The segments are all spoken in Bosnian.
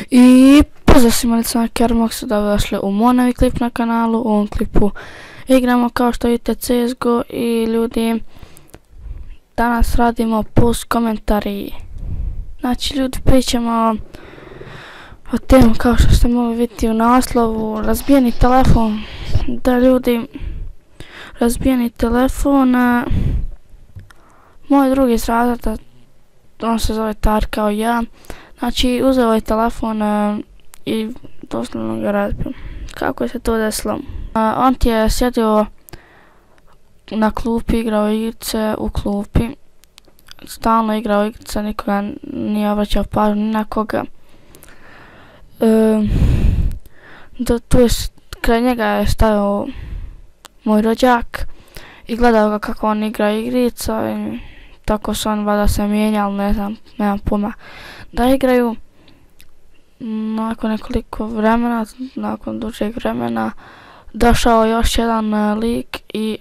I pozdrav svima licama Kermoxa, da bi došli u moj novi klip na kanalu. U ovom klipu igramo kao što vidite CSGO i ljudi, danas radimo post komentari. Znači ljudi, pričamo o temu kao što ste mogli vidjeti u naslovu, razbijeni telefon. Da ljudi, razbijeni telefon, moj drugi iz razreda, on se zove Tar kao ja. Znači, uzeo je telefon i doslovno ga razbio. Kako je se to desilo? On ti je sjedio na klupi, igrao igrice u klupi. Stalno igrao igrice, nikoga nije obraćao pažnju ni na koga. Kraj njega je stavio moj rođak i gledao ga kako on igra igrica i tako su on valjda se mijenjali, ne znam, nemam pojma da igraju. Nakon nekoliko vremena, nakon dužeg vremena, došao još jedan lik i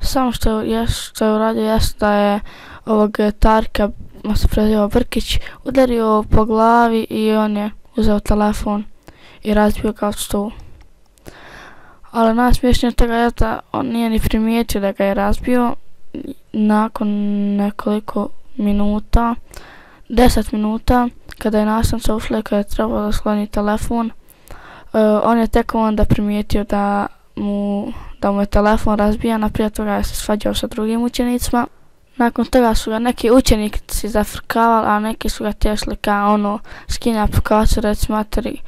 samo što je uradio jest da je ovog Tarka, on se prezivao Brkić, udario po glavi i on je uzeo telefon i razbio ga od stolu. Ali najsmiješnije od toga je da on nije ni primijetio da ga je razbio. Nakon nekoliko minuta, 10 minuta, kada je nastavnica ušla i kada je trebalo da skloni telefon, on je tek onda primijetio da mu je telefon razbijan, a prije toga je se svađao sa drugim učenicima. Nakon toga su ga neki učenici zafrkavali, a neki su ga tješli kao ono, skini aplikaciju, reci materi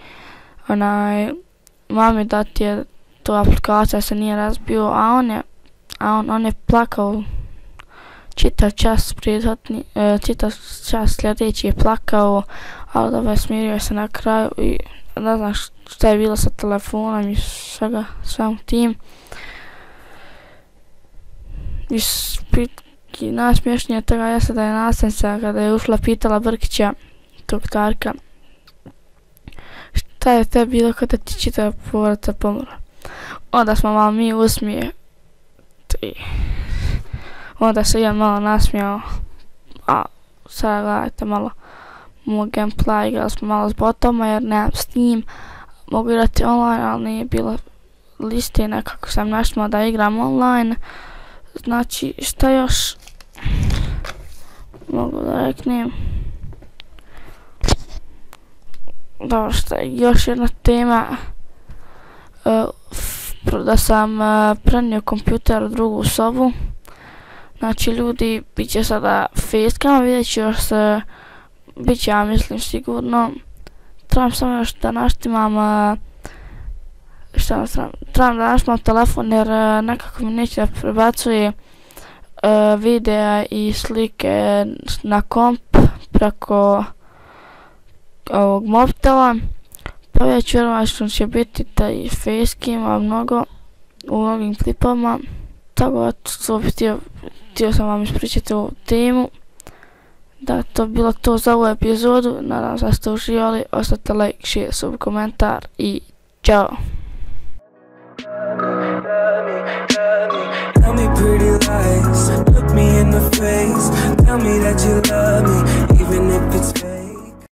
mami da ti je to aplikacija se nije razbio, a on je plakao čitav čas prethodni, čitav čas sljedeći je plakao, ali dobro, smirio se na kraju i ne znam šta je bilo sa telefonom i svem tim. I najsmiješnije toga jeste da je nastavnica kada je ušla pitala Brkića, tog Tarka, šta je te bilo kada ti čitava porodica pomrla. Onda smo malo mi usmije. Onda se ja malo nasmijao. A sada gledajte malo moj gameplay, igrali smo malo s botoma jer nemam Steam. Mogu igrati online, ali nije bilo liste, nekako sam našao da igram online. Znači, šta još mogu da reknem? Dobro, šta je još jedna tema, da sam prenio kompjuter u drugu sobu. Znači ljudi, bit će sada facecam, vidjet ću još se, bit će, ja mislim, sigurno. Trebam samo još da naštimam, trebam da naštimam telefon jer nekako mi neće da prebacuje videa i slike na komp preko ovog mobitela. Pa već vjerovatno će biti taj facecam mnogo u mnogim klipovima. Tako da htio sam vam ispričati ovu temu. Da je to bilo to za ovu epizodu. Nadam se da ste uživali. Ostavite like, share, sub, komentar i čao. Tell me pretty lies, look me in the face, tell me that you love me, even if it's